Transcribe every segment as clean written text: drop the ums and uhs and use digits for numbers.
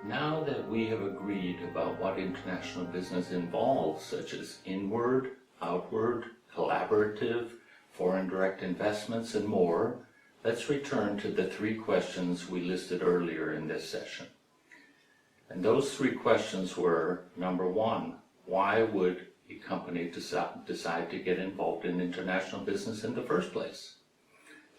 Now that we have agreed about what international business involves, such as inward, outward, collaborative, foreign direct investments, and more, let's return to the 3 questions we listed earlier in this session. And those 3 questions were, number 1, why would a company decide to get involved in international business in the first place?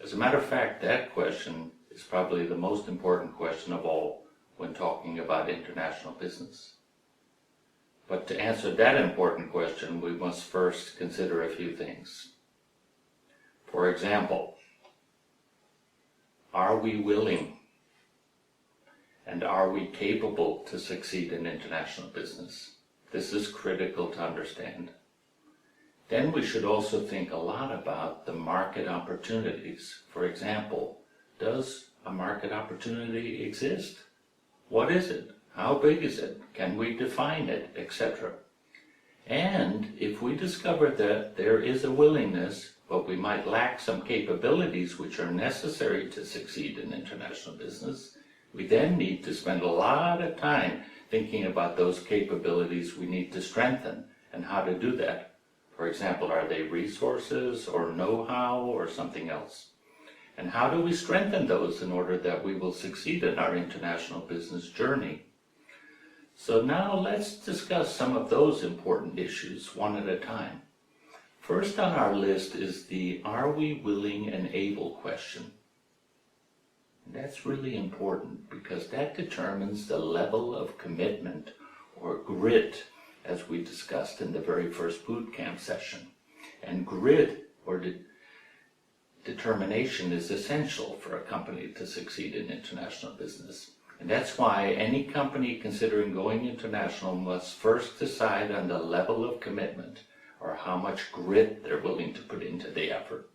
As a matter of fact, that question is probably the most important question of all when talking about international business. But to answer that important question, we must first consider a few things. For example, are we willing and are we capable to succeed in international business? This is critical to understand. Then we should also think a lot about the market opportunities. For example, does a market opportunity exist? What is it? How big is it? Can we define it, etc.? And if we discover that there is a willingness, but we might lack some capabilities which are necessary to succeed in international business, we then need to spend a lot of time thinking about those capabilities we need to strengthen and how to do that. For example, are they resources or know-how or something else? And how do we strengthen those in order that we will succeed in our international business journey? So now let's discuss some of those important issues one at a time. First on our list is the are we willing and able question. And that's really important because that determines the level of commitment or grit as we discussed in the very first bootcamp session. And grit or determination is essential for a company to succeed in international business. And that's why any company considering going international must first decide on the level of commitment or how much grit they're willing to put into the effort.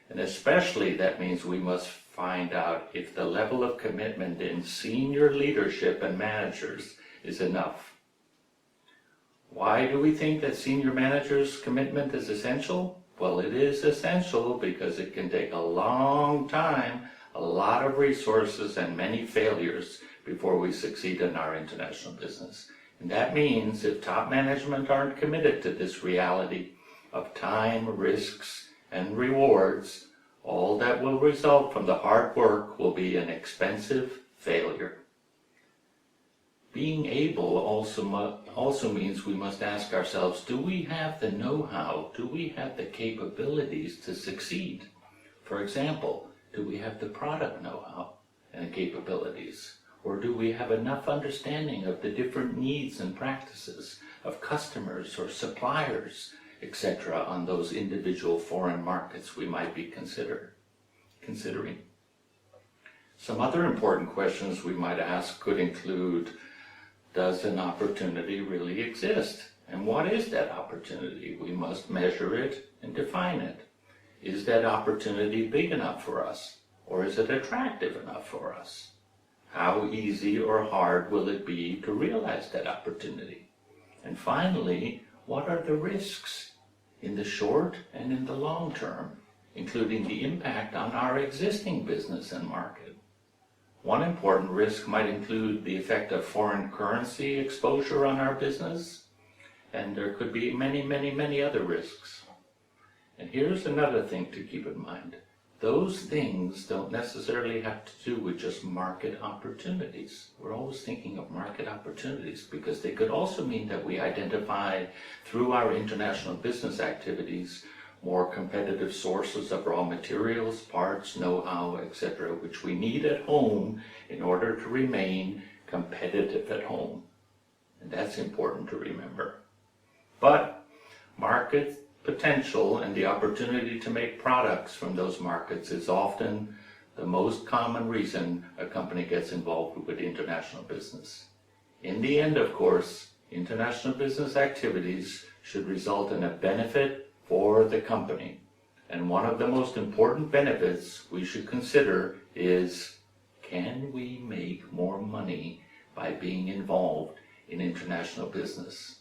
And especially that means we must find out if the level of commitment in senior leadership and managers is enough. Why do we think that senior managers' commitment is essential? Well, it is essential because it can take a long time, a lot of resources, and many failures before we succeed in our international business. And that means if top management aren't committed to this reality of time, risks, and rewards, all that will result from the hard work will be an expensive failure. Being able also means we must ask ourselves, do we have the know-how? Do we have the capabilities to succeed? For example, do we have the product know-how and capabilities? Or do we have enough understanding of the different needs and practices of customers or suppliers, etc., on those individual foreign markets we might be considering? Some other important questions we might ask could include, does an opportunity really exist? And what is that opportunity? We must measure it and define it. Is that opportunity big enough for us? Or is it attractive enough for us? How easy or hard will it be to realize that opportunity? And finally, what are the risks in the short and in the long term, including the impact on our existing business and market? One important risk might include the effect of foreign currency exposure on our business, and there could be many other risks. And here's another thing to keep in mind. Those things don't necessarily have to do with just market opportunities. We're always thinking of market opportunities because they could also mean that we identify through our international business activities more competitive sources of raw materials, parts, know-how, etc., which we need at home in order to remain competitive at home. And that's important to remember. But market potential and the opportunity to make products from those markets is often the most common reason a company gets involved with international business. In the end, of course, international business activities should result in a benefit for the company. And one of the most important benefits we should consider is, can we make more money by being involved in international business?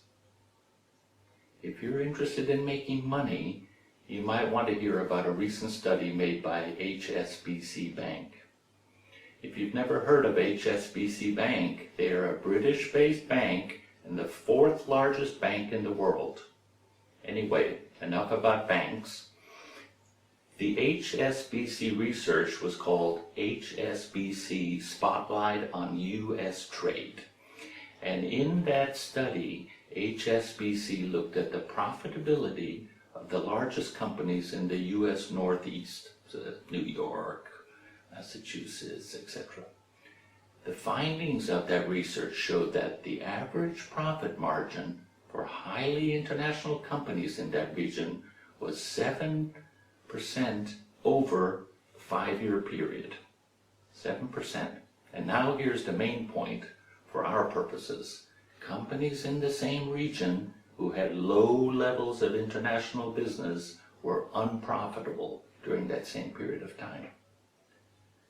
If you're interested in making money, you might want to hear about a recent study made by HSBC Bank. If you've never heard of HSBC Bank, they are a British-based bank and the 4th largest bank in the world. Anyway, enough about banks. The HSBC research was called HSBC Spotlight on U.S. Trade. And in that study, HSBC looked at the profitability of the largest companies in the U.S. Northeast, so New York, Massachusetts, etc. The findings of that research showed that the average profit margin for highly international companies in that region was 7% over a 5-year period. 7%. And now here's the main point for our purposes. Companies in the same region who had low levels of international business were unprofitable during that same period of time.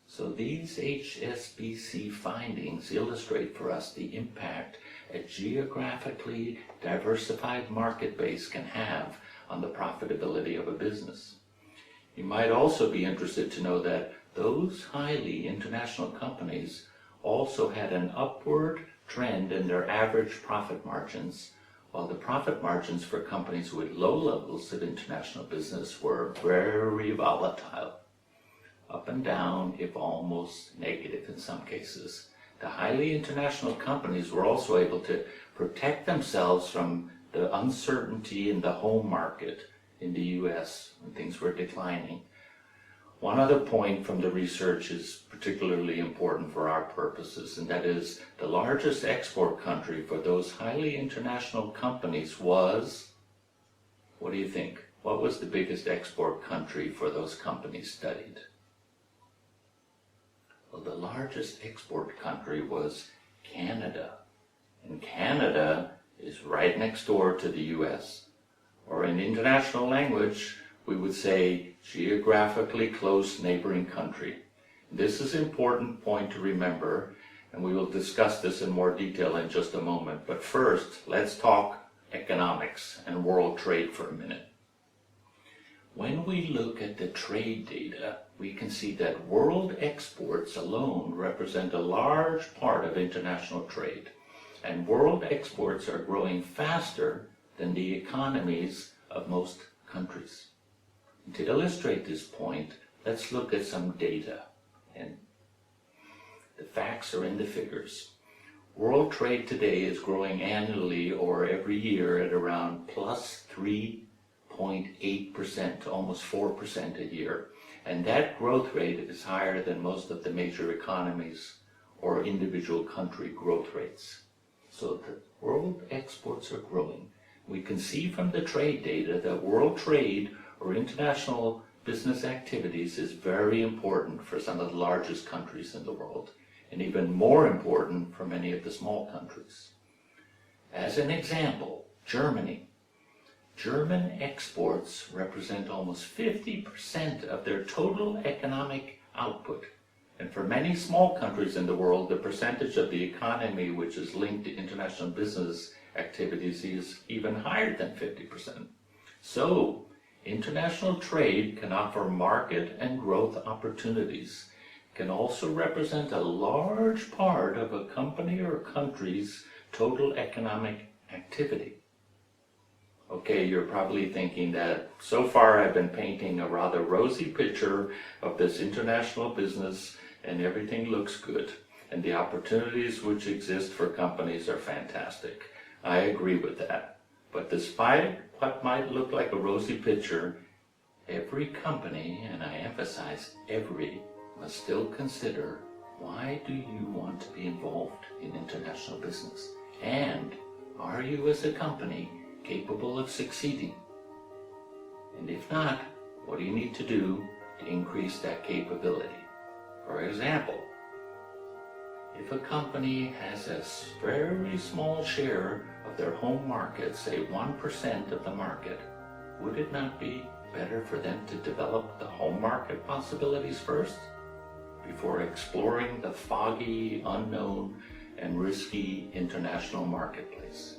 So these HSBC findings illustrate for us the impact a geographically diversified market base can have on the profitability of a business. You might also be interested to know that those highly international companies also had an upward trend in their average profit margins, while the profit margins for companies with low levels of international business were very volatile. Up and down, if almost negative in some cases. The highly international companies were also able to protect themselves from the uncertainty in the home market in the U.S. when things were declining. One other point from the research is particularly important for our purposes, and that is the largest export country for those highly international companies was, what do you think? What was the biggest export country for those companies studied? Well, the largest export country was Canada. And Canada is right next door to the U.S. Or in international language, we would say geographically close neighboring country. This is an important point to remember, and we will discuss this in more detail in just a moment. But first, let's talk economics and world trade for a minute. When we look at the trade data, we can see that world exports alone represent a large part of international trade, and world exports are growing faster than the economies of most countries. And to illustrate this point, let's look at some data, and the facts are in the figures. World trade today is growing annually or every year at around plus 3.8% to almost 4% a year. And that growth rate is higher than most of the major economies or individual country growth rates. So the world exports are growing. We can see from the trade data that world trade or international business activities is very important for some of the largest countries in the world, and even more important for many of the small countries. As an example, Germany. German exports represent almost 50% of their total economic output. And for many small countries in the world, the percentage of the economy which is linked to international business activities is even higher than 50%. So, international trade can offer market and growth opportunities, can also represent a large part of a company or country's total economic activity. Okay, you're probably thinking that so far I've been painting a rather rosy picture of this international business and everything looks good, and the opportunities which exist for companies are fantastic. I agree with that. But despite what might look like a rosy picture, every company, and I emphasize every, must still consider, why do you want to be involved in international business? And are you as a company capable of succeeding? And if not, what do you need to do to increase that capability? For example, if a company has a very small share of their home market, say 1% of the market, would it not be better for them to develop the home market possibilities first before exploring the foggy, unknown, and risky international marketplace?